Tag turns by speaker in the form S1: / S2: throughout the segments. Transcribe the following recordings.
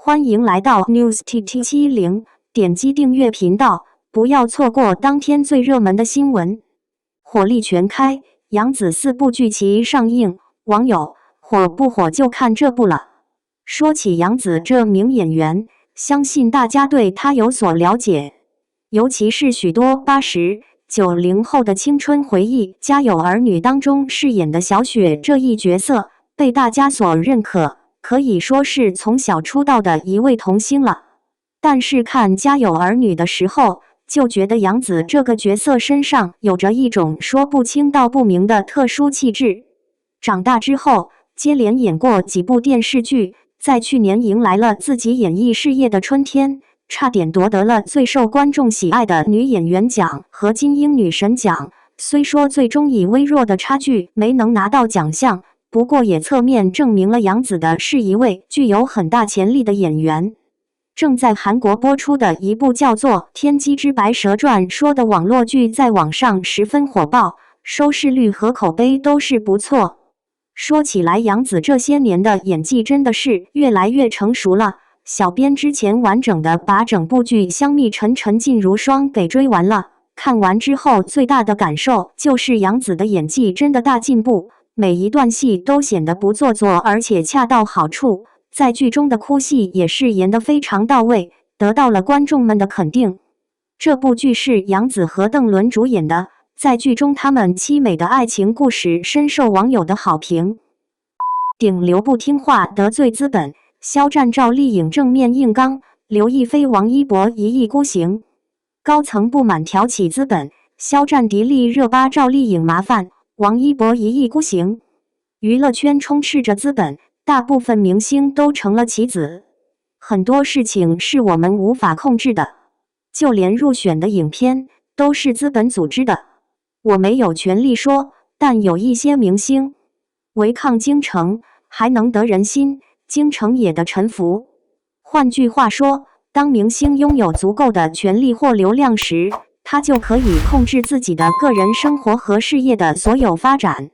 S1: 欢迎来到 News TT70，点击订阅频道，不要错过当天最热门的新闻。火力全开，杨紫4部剧齐上映，网友火不火就看这部了。说起杨紫这名演员，相信大家对她有所了解，尤其是许多80、90后的青春回忆，《家有儿女》当中饰演的小雪这一角色被大家所认可。可以说是从小出道的一位童星了，但是看《家有儿女》的时候，就觉得杨紫这个角色身上有着一种说不清道不明的特殊气质。长大之后，接连演过几部电视剧，在去年迎来了自己演艺事业的春天，差点夺得了最受观众喜爱的女演员奖和金鹰女神奖。虽说最终以微弱的差距没能拿到奖项，不过也侧面证明了杨紫的是一位具有很大潜力的演员。正在韩国播出的一部叫做《天机之白蛇传》说的网络剧在网上十分火爆，收视率和口碑都是不错。说起来，杨紫这些年的演技真的是越来越成熟了。小编之前完整的把整部剧《香蜜沉沉烬如霜》给追完了，看完之后最大的感受就是杨紫的演技真的大进步。每一段戏都显得不做作，而且恰到好处，在剧中的哭戏也是演得非常到位，得到了观众们的肯定。这部剧是杨紫和邓伦主演的，在剧中他们凄美的爱情故事深受网友的好评。顶流不听话得罪资本，肖战赵丽颖正面硬刚，刘亦菲王一博一意孤行。高层不满挑起资本，肖战迪丽热巴赵丽颖麻烦，王一博一意孤行。娱乐圈充斥着资本，大部分明星都成了棋子，很多事情是我们无法控制的，就连入选的影片都是资本组织的。我没有权利说，但有一些明星违抗京城，还能得人心，京城也得臣服。换句话说，当明星拥有足够的权力或流量时，他就可以控制自己的个人生活和事业的所有发展。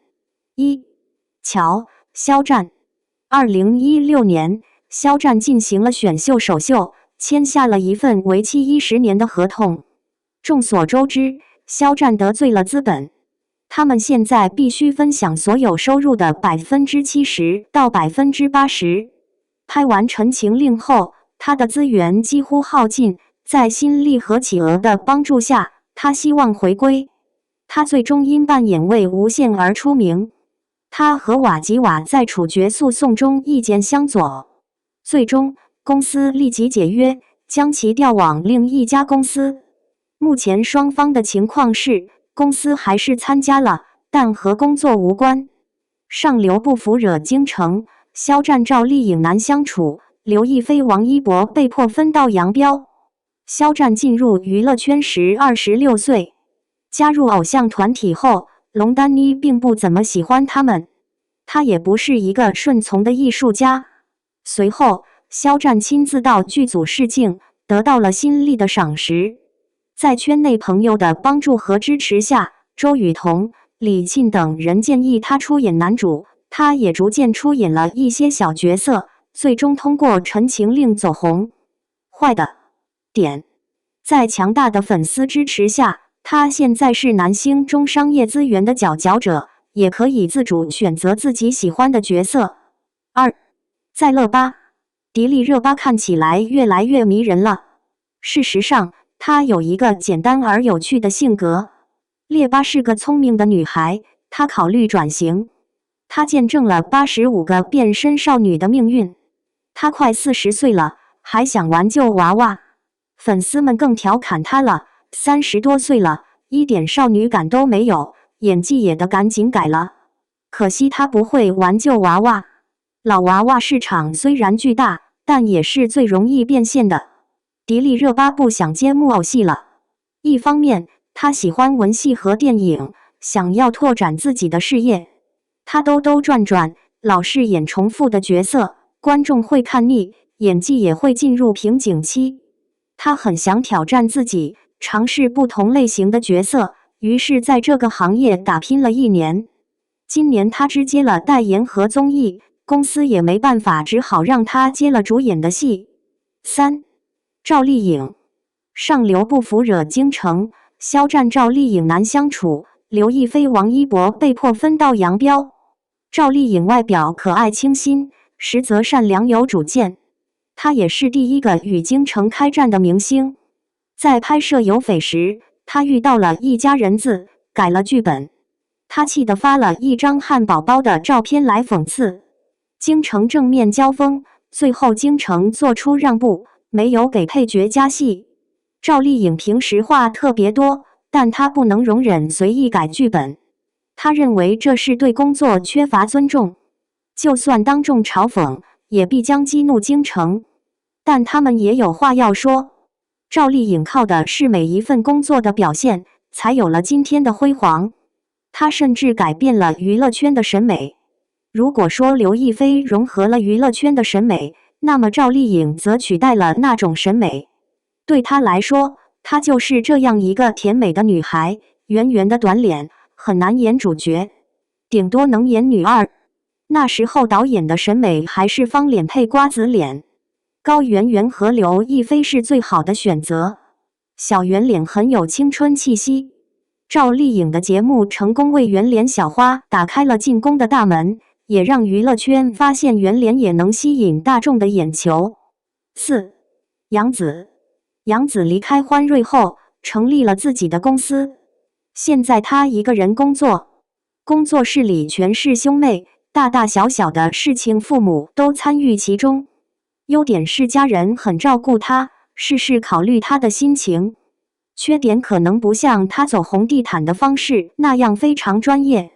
S1: 肖战。2016年，肖战进行了选秀首秀，签下了一份为期10年的合同。众所周知，肖战得罪了资本，他们现在必须分享所有收入的70%到80%。拍完《陈情令》后，他的资源几乎耗尽，在新力和企鹅的帮助下，他希望回归。他最终因扮演魏无羡而出名。他和瓦吉瓦在处决诉讼中意见相左，最终公司立即解约，将其调往另一家公司。目前双方的情况是，公司还是参加了，但和工作无关。上流不服惹京城，肖战赵丽颖难相处，刘亦菲王一博被迫分道扬镳。肖战进入娱乐圈时26岁，加入偶像团体后，龙丹妮并不怎么喜欢他们，他也不是一个顺从的艺术家。随后，肖战亲自到剧组试镜，得到了新力的赏识。在圈内朋友的帮助和支持下，周雨彤、李沁等人建议他出演男主，他也逐渐出演了一些小角色，最终通过《陈情令》走红。坏的点，在强大的粉丝支持下，他现在是男星中商业资源的佼佼者，也可以自主选择自己喜欢的角色。在乐巴，迪丽热巴看起来越来越迷人了。事实上，她有一个简单而有趣的性格。列巴是个聪明的女孩，她考虑转型。她见证了85个变身少女的命运。她快40岁了，还想玩旧娃娃。粉丝们更调侃她了，30多岁了，一点少女感都没有，演技也得赶紧改了。可惜她不会玩旧娃娃。老娃娃市场虽然巨大，但也是最容易变现的。迪丽热巴不想接木偶戏了。一方面，她喜欢文戏和电影，想要拓展自己的事业。她兜兜转转，老是演重复的角色，观众会看腻，演技也会进入瓶颈期。她很想挑战自己，尝试不同类型的角色，于是在这个行业打拼了1年。今年她只接了代言和综艺，公司也没办法，只好让她接了主演的戏。3. 赵丽颖，上流不服惹京城，肖战赵丽颖难相处，刘亦菲王一博被迫分道扬镳。赵丽颖外表可爱清新，实则善良有主见。她也是第一个与京城开战的明星。在拍摄《有匪》时，她遇到了一家人字，改了剧本。她气得发了一张汉堡包的照片来讽刺。京城正面交锋，最后京城做出让步，没有给配角加戏。赵丽颖平时话特别多，但她不能容忍随意改剧本。她认为这是对工作缺乏尊重，就算当众嘲讽，也必将激怒京城。但他们也有话要说。赵丽颖靠的是每一份工作的表现，才有了今天的辉煌。她甚至改变了娱乐圈的审美。如果说刘亦菲融合了娱乐圈的审美，那么赵丽颖则取代了那种审美。对她来说，她就是这样一个甜美的女孩，圆圆的短脸，很难演主角，顶多能演女二。那时候导演的审美还是方脸配瓜子脸，高圆圆和刘亦菲是最好的选择。小圆脸很有青春气息。赵丽颖的节目成功为圆脸小花打开了进宫的大门，也让娱乐圈发现圆脸也能吸引大众的眼球。4. 杨紫，杨紫离开欢瑞后，成立了自己的公司。现在她一个人工作，工作室里全是兄妹，大大小小的事情父母都参与其中。优点是家人很照顾她，事事考虑她的心情。缺点可能不像她走红地毯的方式那样非常专业。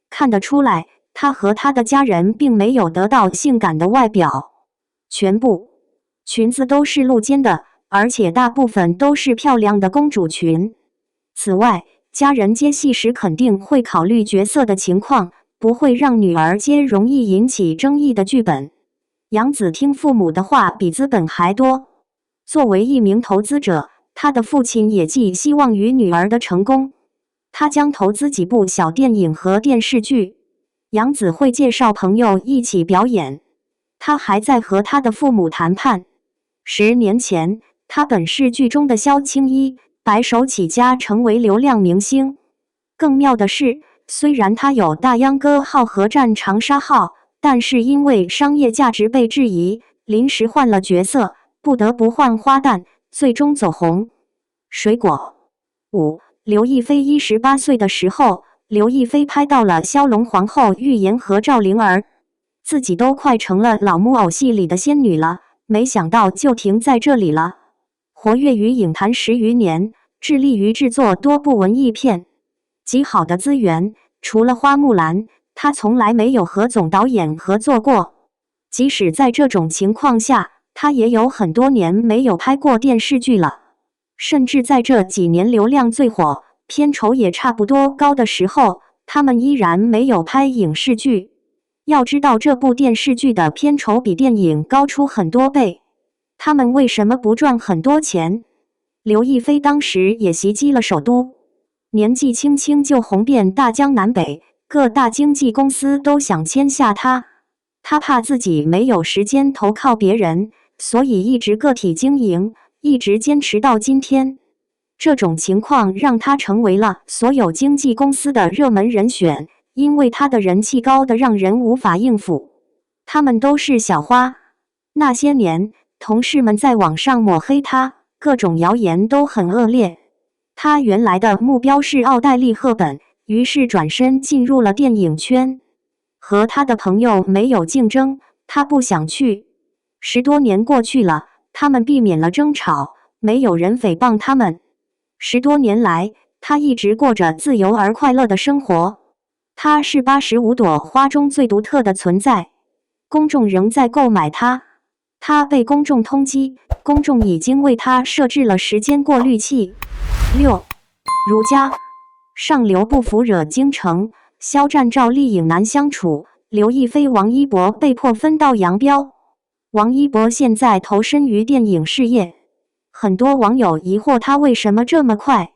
S1: 看得出来，她和她的家人并没有得到性感的外表。全部裙子都是露肩的，而且大部分都是漂亮的公主裙。此外，家人接戏时肯定会考虑角色的情况，不会让女儿接容易引起争议的剧本。杨紫听父母的话比资本还多。作为一名投资者，她的父亲也寄希望于女儿的成功。他将投资几部小电影和电视剧，杨紫会介绍朋友一起表演。他还在和他的父母谈判。10年前，他本是剧中的萧青衣，白手起家成为流量明星。更妙的是，虽然他有大秧歌号和战长沙号，但是因为商业价值被质疑，临时换了角色，不得不换花旦，最终走红。水果。5. 刘亦菲18岁的时候，刘亦菲拍到了骁龙皇后玉颜和赵灵儿，自己都快成了老木偶戏里的仙女了，没想到就停在这里了。活跃于影坛10余年，致力于制作多部文艺片，极好的资源。除了花木兰，她从来没有和总导演合作过。即使在这种情况下，她也有很多年没有拍过电视剧了。甚至在这几年流量最火，片酬也差不多高的时候，他们依然没有拍影视剧。要知道这部电视剧的片酬比电影高出很多倍，他们为什么不赚很多钱？刘亦菲当时也袭击了首都，年纪轻轻就红遍大江南北，各大经纪公司都想签下她。她怕自己没有时间投靠别人，所以一直个体经营，一直坚持到今天。这种情况让她成为了所有经纪公司的热门人选，因为她的人气高得让人无法应付。他们都是小花。那些年，同事们在网上抹黑她，各种谣言都很恶劣。她原来的目标是奥黛丽·赫本，于是转身进入了电影圈。和她的朋友没有竞争，她不想去。10多年过去了，他们避免了争吵，没有人诽谤他们。10多年来，她一直过着自由而快乐的生活。她是85朵花中最独特的存在。公众仍在购买她。她被公众通缉，公众已经为她设置了时间过滤器。6. 儒家。上流不服惹京城，肖战赵丽颖难相处，刘亦菲王一博被迫分道扬镳。王一博现在投身于电影事业，很多网友疑惑他为什么这么快。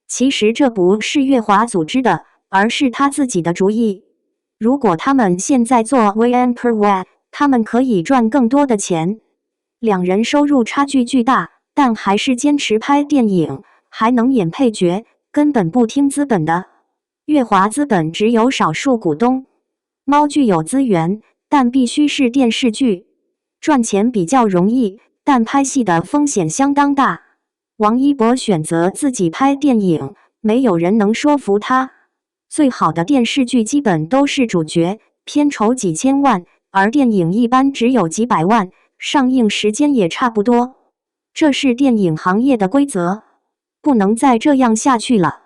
S1: 其实这不是乐华组织的，而是他自己的主意。如果他们现在做 VN per watt， 他们可以赚更多的钱。两人收入差距巨大，但还是坚持拍电影，还能演配角，根本不听资本的。乐华资本只有少数股东。猫具有资源，但必须是电视剧，赚钱比较容易，但拍戏的风险相当大。王一博选择自己拍电影，没有人能说服他。最好的电视剧基本都是主角，片酬几千万，而电影一般只有几百万，上映时间也差不多。这是电影行业的规则，不能再这样下去了。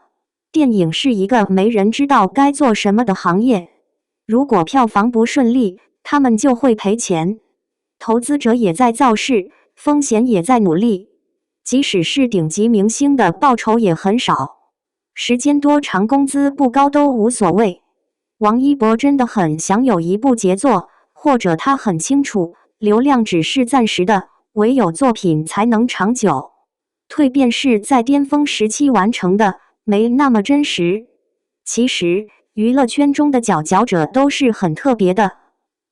S1: 电影是一个没人知道该做什么的行业，如果票房不顺利，他们就会赔钱。投资者也在造势，风险也在努力。即使是顶级明星的报酬也很少，时间多长工资不高都无所谓。王一博真的很想有一部杰作，或者他很清楚，流量只是暂时的，唯有作品才能长久。蜕变是在巅峰时期完成的，没那么真实。其实，娱乐圈中的佼佼者都是很特别的，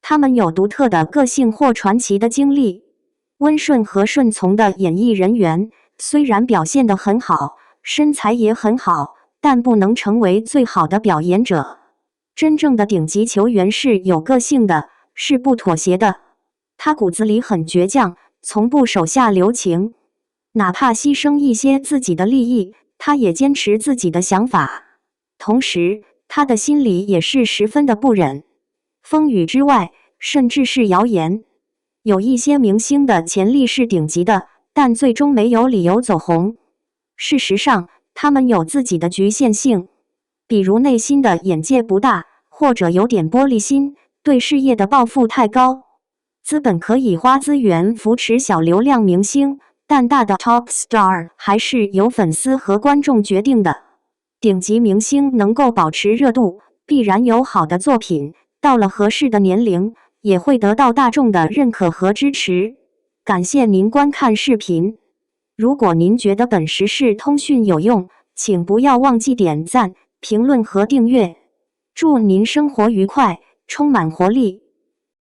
S1: 他们有独特的个性或传奇的经历。温顺和顺从的演艺人员，虽然表现得很好，身材也很好，但不能成为最好的表演者。真正的顶级球员是有个性的，是不妥协的。他骨子里很倔强，从不手下留情，哪怕牺牲一些自己的利益，他也坚持自己的想法。同时，他的心里也是十分的不忍。风雨之外，甚至是谣言。有一些明星的潜力是顶级的，但最终没有理由走红。事实上，他们有自己的局限性，比如内心的眼界不大，或者有点玻璃心，对事业的抱负太高。资本可以花资源扶持小流量明星，但大的 top star 还是由粉丝和观众决定的。顶级明星能够保持热度，必然有好的作品，到了合适的年龄，也会得到大众的认可和支持。感谢您观看视频。如果您觉得本时事通讯有用，请不要忘记点赞、评论和订阅。祝您生活愉快，充满活力。